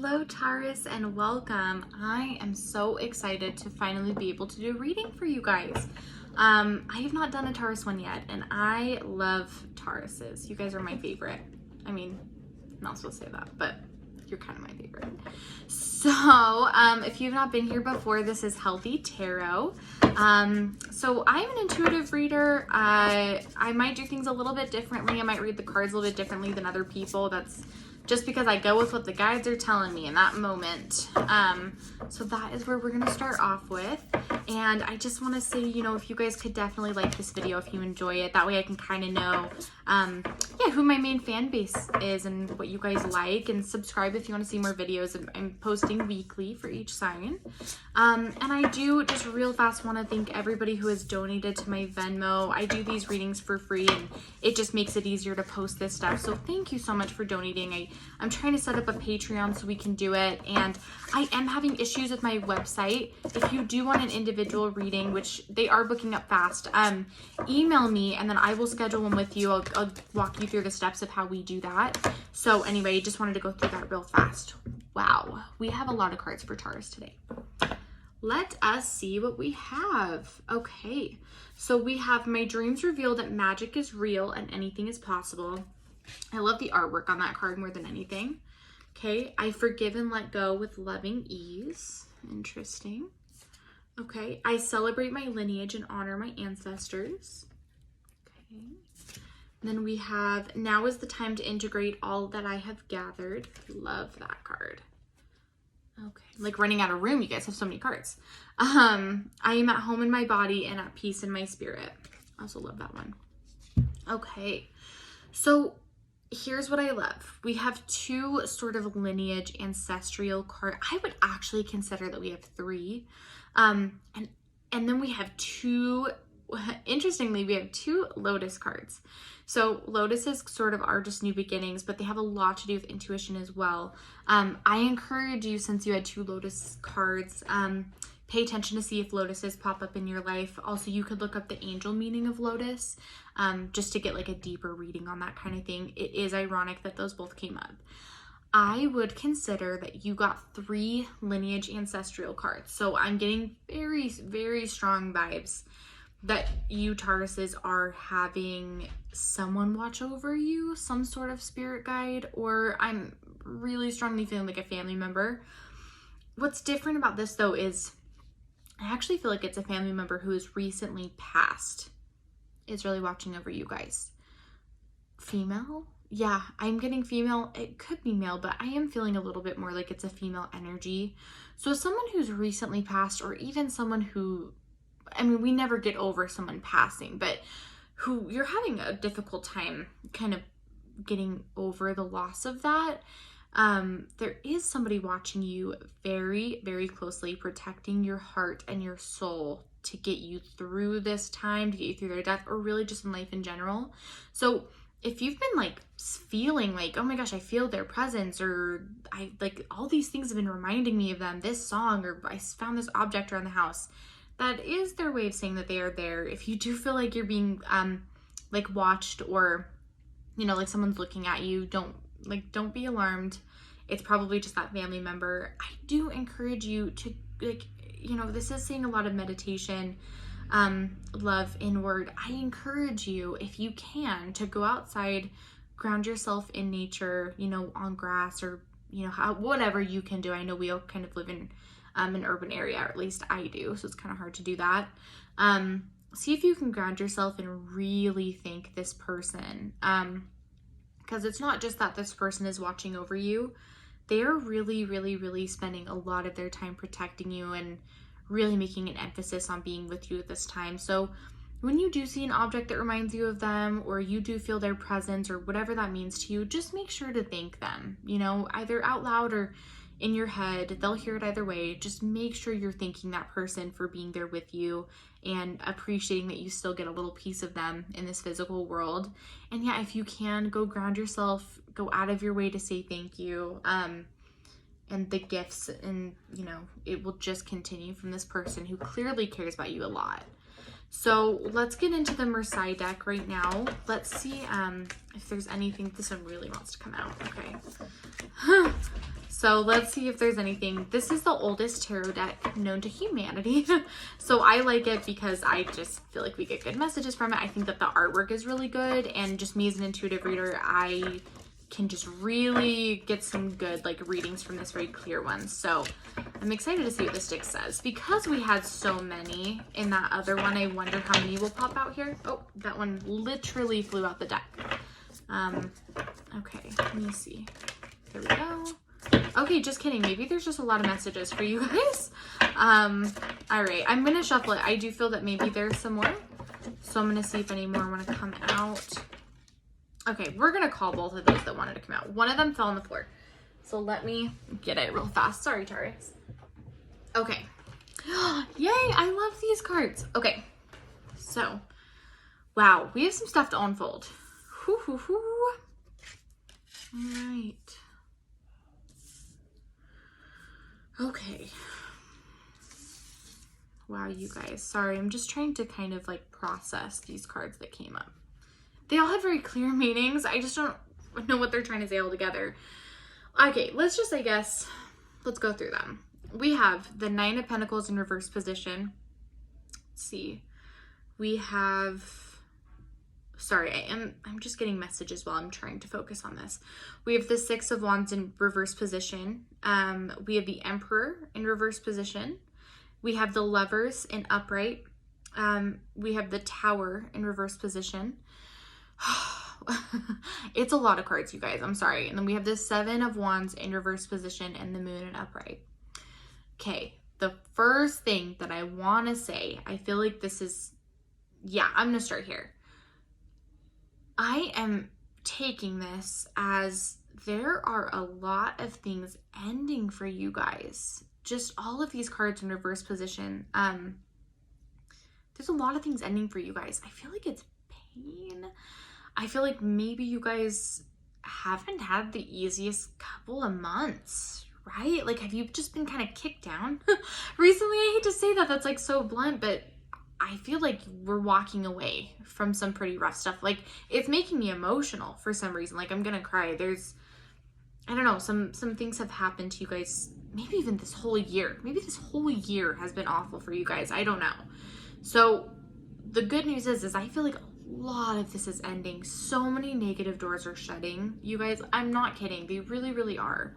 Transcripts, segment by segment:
Hello Taurus and welcome. I am so excited to finally be able to do a reading for you guys. I have not done a Taurus one yet and I love Tauruses. You guys are my favorite. I mean, I'm not supposed to say that, but you're kind of my favorite. So if you've not been here before, this is Healthy Tarot. So I'm an intuitive reader. I might do things a little bit differently. I might read the cards a little bit differently than other people. That's just because I go with what the guides are telling me in that moment. So that is where we're going to start off with. And I just want to say, you know, if you guys could definitely like this video if you enjoy it. That way I can kind of know, who my main fan base is and what you guys like. And subscribe if you want to see more videos. I'm posting weekly for each sign. And I do just real fast want to thank everybody who has donated to my Venmo. I do these readings for free and it just makes it easier to post this stuff. So thank you so much for donating. I'm trying to set up a Patreon so we can do it. And I am having issues with my website. If you do want an individual reading, which they are booking up fast, email me and then I will schedule one with you. I'll walk you through the steps of how we do that. So anyway, just wanted to go through that real fast. Wow, we have a lot of cards for Taurus today. Let us see what we have. Okay, so we have my dreams reveal that magic is real and anything is possible. I love the artwork on that card more than anything. Okay, I forgive and let go with loving ease. Interesting. Okay, I celebrate my lineage and honor my ancestors. Okay. Then we have, now is the time to integrate all that I have gathered. Love that card. Okay, like running out of room. You guys have so many cards. I am at home in my body and at peace in my spirit. I also love that one. Okay, so here's what I love. We have two sort of lineage ancestral cards. I would actually consider that we have three. And then we have two, interestingly, we have two Lotus cards. So Lotuses sort of are just new beginnings, but they have a lot to do with intuition as well. I encourage you, since you had two Lotus cards, pay attention to see if Lotuses pop up in your life. Also, you could look up the angel meaning of Lotus, just to get like a deeper reading on that kind of thing. It is ironic that those both came up. I would consider that you got three lineage ancestral cards. So I'm getting very, very strong vibes that you Tauruses are having someone watch over you, some sort of spirit guide, or I'm really strongly feeling like a family member. What's different about this though is I actually feel like it's a family member who has recently passed is really watching over you guys. Female? Yeah, I'm getting female. It could be male, but I am feeling a little bit more like it's a female energy. So someone who's recently passed, or even someone who, I mean, we never get over someone passing, but who you're having a difficult time kind of getting over the loss of that. There is somebody watching you very, very closely, protecting your heart and your soul to get you through this time, to get you through their death, or really just in life in general. So if you've been like feeling like, oh my gosh, I feel their presence, or I like all these things have been reminding me of them, this song, or I found this object around the house, that is their way of saying that they are there. If you do feel like you're being like watched, or you know, like someone's looking at you, don't be alarmed. It's probably just that family member. I do encourage you to, like, you know, this is saying a lot of meditation, love inward. I encourage you, if you can, to go outside, ground yourself in nature, you know, on grass, or, you know, whatever you can do. I know we all kind of live in an urban area, or at least I do, so it's kind of hard to do that. See if you can ground yourself and really thank this person. Because it's not just that this person is watching over you. They are really, really, really spending a lot of their time protecting you and really making an emphasis on being with you at this time. So when you do see an object that reminds you of them, or you do feel their presence, or whatever that means to you, just make sure to thank them, you know, either out loud or in your head. They'll hear it either way. Just make sure you're thanking that person for being there with you and appreciating that you still get a little piece of them in this physical world. And yeah, if you can, go ground yourself, go out of your way to say thank you. And the gifts, and you know, it will just continue from this person who clearly cares about you a lot. So let's get into the Marseille deck right now. Let's see if there's anything. This one really wants to come out. Okay. So let's see if there's anything. This is the oldest tarot deck known to humanity. So I like it because I just feel like we get good messages from it. I think that the artwork is really good. And just me as an intuitive reader, I can just really get some good like readings from this very clear one. So I'm excited to see what this deck says. Because we had so many in that other one, I wonder how many will pop out here. Oh, that one literally flew out the deck. Okay, let me see. There we go. Okay, just kidding. Maybe there's just a lot of messages for you guys. All right, I'm gonna shuffle it. I do feel that maybe there's some more. So I'm gonna see if any more want to come out. Okay, we're gonna call both of those that wanted to come out. One of them fell on the floor. So let me get it real fast. Sorry, Taurus. Okay. Yay, I love these cards. Okay, so, wow, we have some stuff to unfold. Hoo, hoo, hoo. All right. Okay. Wow, you guys. Sorry, I'm just trying to kind of like process these cards that came up. They all had very clear meanings. I just don't know what they're trying to say all together. Okay, let's just, I guess, let's go through them. We have the Nine of Pentacles in reverse position. Let's see. We have, sorry, I'm just getting messages while I'm trying to focus on this. We have the Six of Wands in reverse position. We have the Emperor in reverse position. We have the Lovers in upright. We have the Tower in reverse position. It's a lot of cards, you guys. I'm sorry. And then we have the Seven of Wands in reverse position and the Moon in upright. Okay, the first thing that I want to say, I feel like this is, yeah, I'm going to start here. I am taking this as there are a lot of things ending for you guys. Just all of these cards in reverse position. There's a lot of things ending for you guys. I feel like it's pain. I feel like maybe you guys haven't had the easiest couple of months, right? Like, have you just been kind of kicked down recently? I hate to say that, that's like so blunt, but I feel like we're walking away from some pretty rough stuff. Like, it's making me emotional for some reason. Like, I'm gonna cry. There's, I don't know, some things have happened to you guys, maybe even this whole year. Maybe this whole year has been awful for you guys. I don't know. So the good news is I feel like a lot of this is ending. So many negative doors are shutting. You guys, I'm not kidding. They really, really are.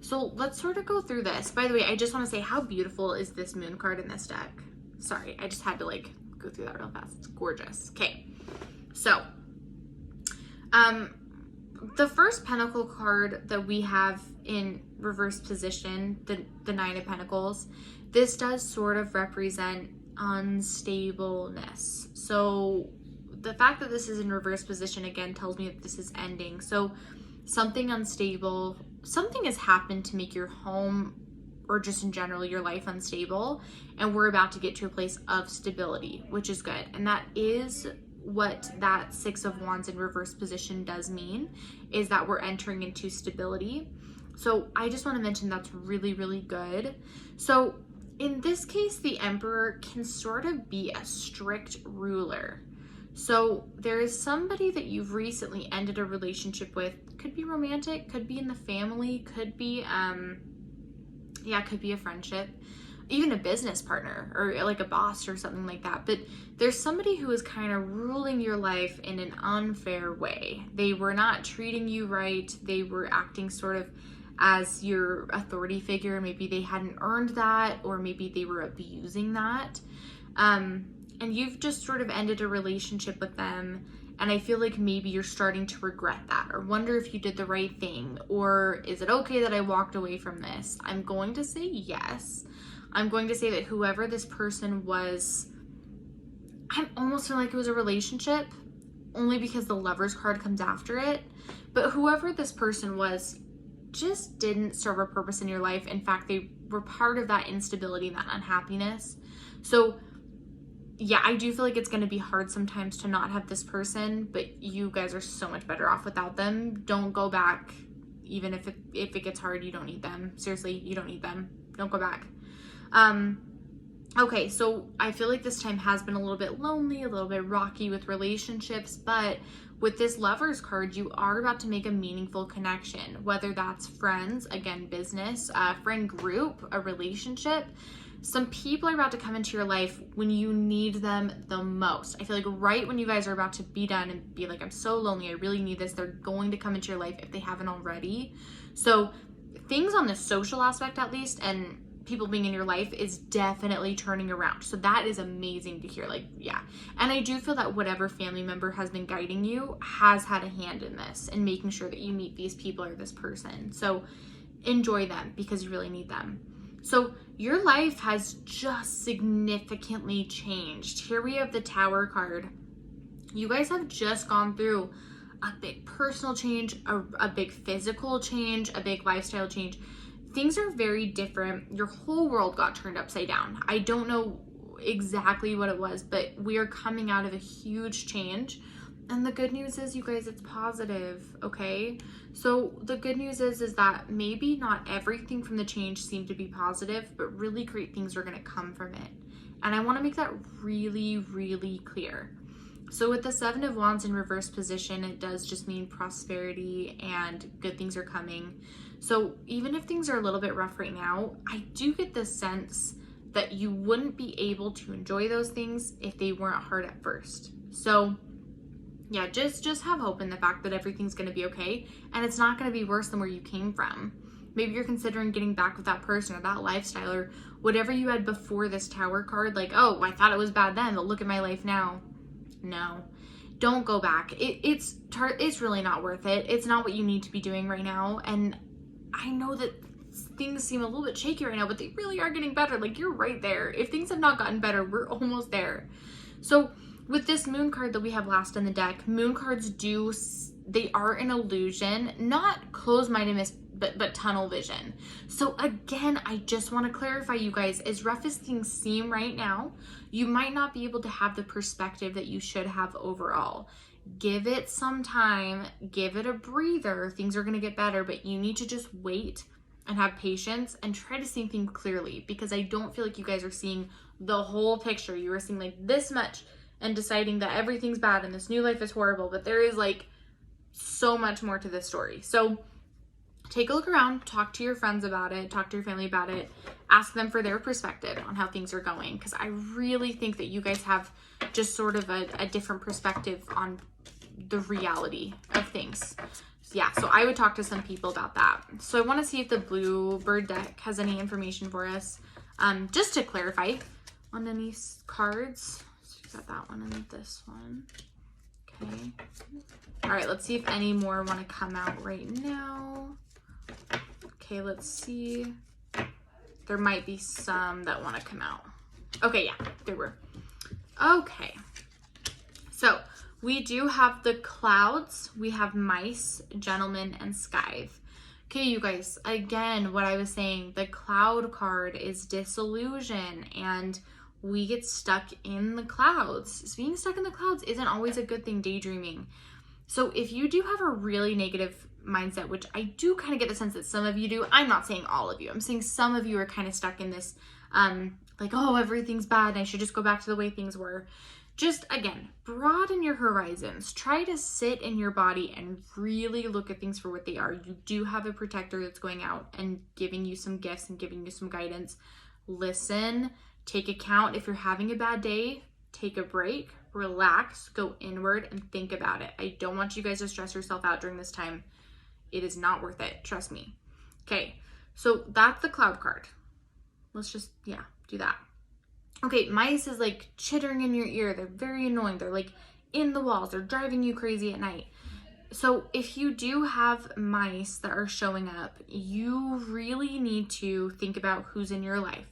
So let's sort of go through this. By the way, I just want to say, how beautiful is this Moon card in this deck? Sorry, I just had to like go through that real fast. It's gorgeous. Okay, so the first Pentacle card that we have in reverse position, the Nine of Pentacles, this does sort of represent unstableness. So the fact that this is in reverse position again tells me that this is ending. So something unstable, something has happened to make your home or just in general your life unstable, and we're about to get to a place of stability, which is good. And that is what that Six of Wands in reverse position does mean, is that we're entering into stability. So I just want to mention that's really, really good. So in this case, the Emperor can sort of be a strict ruler. So there is somebody that you've recently ended a relationship with. Could be romantic, could be in the family, could be, could be a friendship, even a business partner or like a boss or something like that. But there's somebody who is kind of ruling your life in an unfair way. They were not treating you right. They were acting sort of as your authority figure. Maybe they hadn't earned that, or maybe they were abusing that. And you've just sort of ended a relationship with them. And I feel like maybe you're starting to regret that, or wonder if you did the right thing, or is it okay that I walked away from this? I'm going to say yes. I'm going to say that whoever this person was, I almost feel like it was a relationship, only because the Lovers card comes after it. But whoever this person was just didn't serve a purpose in your life. In fact, they were part of that instability and that unhappiness. So yeah, I do feel like it's going to be hard sometimes to not have this person, but you guys are so much better off without them. Don't go back. Even if it gets hard, you don't need them. Seriously, you don't need them. Don't go back. Okay, so I feel like this time has been a little bit lonely, a little bit rocky with relationships, but with this Lovers card, you are about to make a meaningful connection, whether that's friends, again, business, a friend group, a relationship. Some people are about to come into your life when you need them the most. I feel like right when you guys are about to be done and be like, I'm so lonely, I really need this, they're going to come into your life if they haven't already. So things on the social aspect, at least, and people being in your life is definitely turning around. So that is amazing to hear. Like, yeah. And I do feel that whatever family member has been guiding you has had a hand in this and making sure that you meet these people or this person. So enjoy them because you really need them. So your life has just significantly changed. Here we have the Tower card. You guys have just gone through a big personal change, a big physical change, a big lifestyle change. Things are very different. Your whole world got turned upside down. I don't know exactly what it was, but we are coming out of a huge change. And the good news is, you guys, it's positive, okay? So the good news is that maybe not everything from the change seemed to be positive, but really great things are gonna come from it. And I wanna make that really, really clear. So with the Seven of Wands in reverse position, it does just mean prosperity and good things are coming. So even if things are a little bit rough right now, I do get the sense that you wouldn't be able to enjoy those things if they weren't hard at first. So yeah, just have hope in the fact that everything's going to be okay and it's not going to be worse than where you came from. Maybe you're considering getting back with that person or that lifestyle or whatever you had before this Tower card. Like, oh, I thought it was bad then, but look at my life now. No, don't go back. It's really not worth it. It's not what you need to be doing right now. And I know that things seem a little bit shaky right now, but they really are getting better. Like, you're right there. If things have not gotten better, we're almost there. So with this Moon card that we have last in the deck, Moon cards they are an illusion, not closed-mindedness, but tunnel vision. So again, I just want to clarify, you guys, as rough as things seem right now, you might not be able to have the perspective that you should have overall. Give it some time, give it a breather. Things are going to get better, but you need to just wait and have patience and try to see things clearly, because I don't feel like you guys are seeing the whole picture. You are seeing like this much and deciding that everything's bad and this new life is horrible, but there is like so much more to this story. So take a look around, talk to your friends about it, talk to your family about it, ask them for their perspective on how things are going, because I really think that you guys have just sort of a different perspective on the reality of things. Yeah, so I would talk to some people about that. So I want to see if the Bluebird deck has any information for us, just to clarify on any cards. So you got that one and this one. Okay. All right, let's see if any more want to come out right now. Okay, let's see. There might be some that want to come out. Okay, yeah, there were. Okay. So we do have the clouds. We have mice, gentlemen, and scythe. Okay, you guys, again, what I was saying, the cloud card is disillusion, and we get stuck in the clouds. Being stuck in the clouds isn't always a good thing, daydreaming. So if you do have a really negative mindset, which I do kind of get the sense that some of you do, I'm not saying all of you, I'm saying some of you are kind of stuck in this, like, oh, everything's bad and I should just go back to the way things were. Just, again, broaden your horizons. Try to sit in your body and really look at things for what they are. You do have a protector that's going out and giving you some gifts and giving you some guidance. Listen, take account. If you're having a bad day, take a break, relax, go inward, and think about it. I don't want you guys to stress yourself out during this time. It is not worth it. Trust me. Okay, so that's the cloud card. Let's just, yeah, do that. Okay, mice is like chittering in your ear. They're very annoying. They're like in the walls. They're driving you crazy at night. So if you do have mice that are showing up, you really need to think about who's in your life.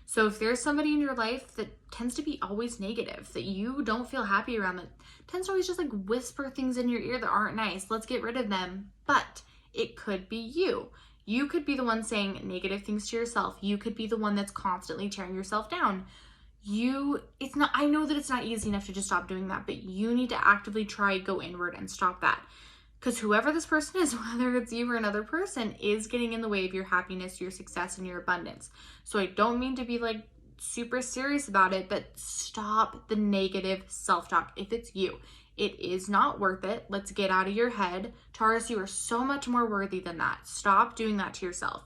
So if there's somebody in your life that tends to be always negative, that you don't feel happy around, that tends to always just like whisper things in your ear that aren't nice, let's get rid of them. But it could be you. You could be the one saying negative things to yourself. You could be the one that's constantly tearing yourself down. I know that it's not easy enough to just stop doing that, but you need to actively try, go inward and stop that. Because whoever this person is, whether it's you or another person, is getting in the way of your happiness, your success, and your abundance. So I don't mean to be like super serious about it, but stop the negative self-talk. If it's you, it is not worth it. Let's get out of your head. Taurus, you are so much more worthy than that. Stop doing that to yourself.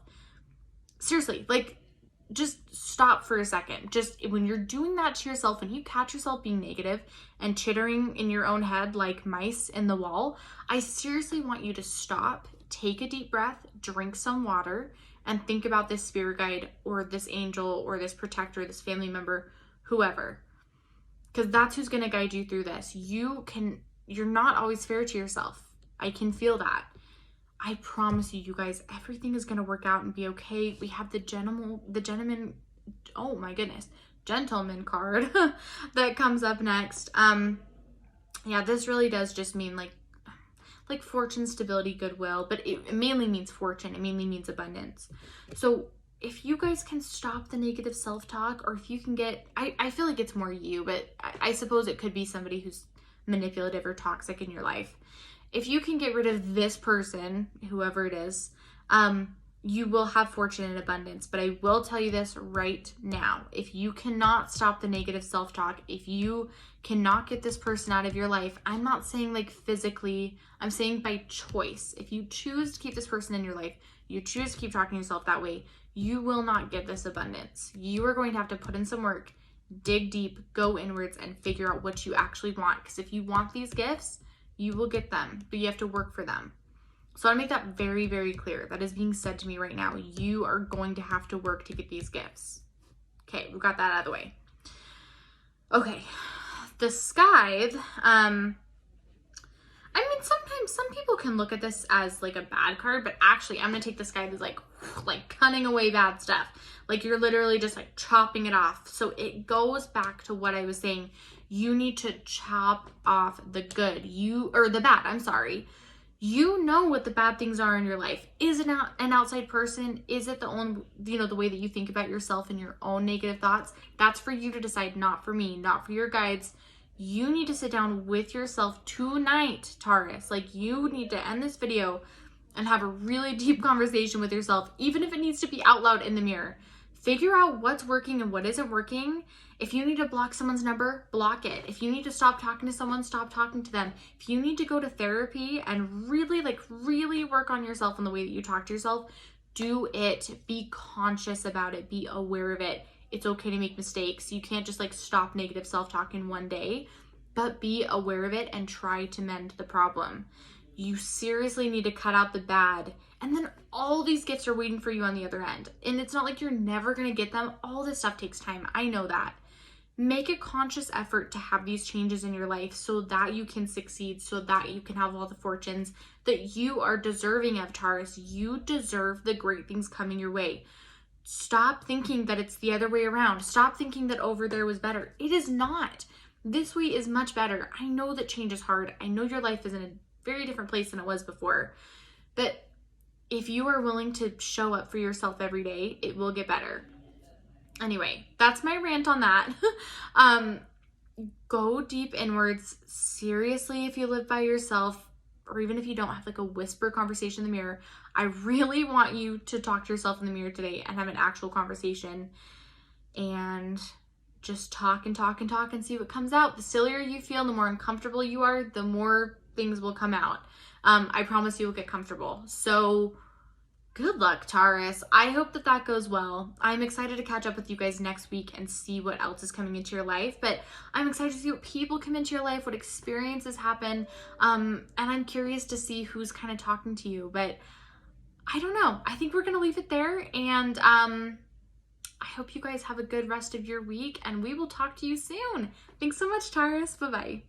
Seriously, like, just stop for a second. Just when you're doing that to yourself, when you catch yourself being negative and chittering in your own head like mice in the wall, I seriously want you to stop, take a deep breath, drink some water, and think about this spirit guide or this angel or this protector, this family member, whoever. Because that's who's going to guide you through this. You're not always fair to yourself. I can feel that. I promise you, you guys, everything is going to work out and be okay. We have the gentleman, oh my goodness, gentleman card that comes up next. Yeah, this really does just mean like fortune, stability, goodwill, but it mainly means fortune. It mainly means abundance. So if you guys can stop the negative self-talk, or if you can get, I feel like it's more you, but I suppose it could be somebody who's manipulative or toxic in your life. If you can get rid of this person, whoever it is, you will have fortune and abundance. But I will tell you this right now. If you cannot stop the negative self-talk, if you cannot get this person out of your life, I'm not saying like physically, I'm saying by choice. If you choose to keep this person in your life, you choose to keep talking to yourself that way, you will not get this abundance. You are going to have to put in some work, dig deep, go inwards, and figure out what you actually want. Because if you want these gifts, you will get them, but you have to work for them. So I make that very, very clear. That is being said to me right now. You are going to have to work to get these gifts. Okay, we got that out of the way. Okay, the Scythe. I mean, sometimes some people can look at this as like a bad card, but actually I'm gonna take the Scythe as like cutting away bad stuff. Like you're literally just like chopping it off. So it goes back to what I was saying. You need to chop off the good, the bad, I'm sorry. You know what the bad things are in your life. Is it an outside person? Is it the way that you think about yourself and your own negative thoughts? That's for you to decide, not for me, not for your guides. You need to sit down with yourself tonight, Taurus. Like, you need to end this video and have a really deep conversation with yourself, even if it needs to be out loud in the mirror. Figure out what's working and what isn't working. If you need to block someone's number, block it. If you need to stop talking to someone, stop talking to them. If you need to go to therapy and really work on yourself and the way that you talk to yourself, do it. Be conscious about it. Be aware of it. It's okay to make mistakes. You can't just stop negative self-talk in one day, but be aware of it and try to mend the problem. You seriously need to cut out the bad. And then all these gifts are waiting for you on the other end. And it's not like you're never going to get them. All this stuff takes time. I know that. Make a conscious effort to have these changes in your life so that you can succeed, so that you can have all the fortunes that you are deserving of, Taurus. You deserve the great things coming your way. Stop thinking that it's the other way around. Stop thinking that over there was better. It is not. This way is much better. I know that change is hard. I know your life is in a very different place than it was before. But if you are willing to show up for yourself every day, it will get better. Anyway, that's my rant on that. Go deep inwards. Seriously, if you live by yourself, or even if you don't have a whisper conversation in the mirror, I really want you to talk to yourself in the mirror today and have an actual conversation and just talk and talk and talk and see what comes out. The sillier you feel, the more uncomfortable you are, the more things will come out. I promise you will get comfortable. So good luck, Taurus. I hope that goes well. I'm excited to catch up with you guys next week and see what else is coming into your life. But I'm excited to see what people come into your life, what experiences happen. And I'm curious to see who's kind of talking to you. But I don't know. I think we're going to leave it there. And I hope you guys have a good rest of your week. And we will talk to you soon. Thanks so much, Taurus. Bye-bye.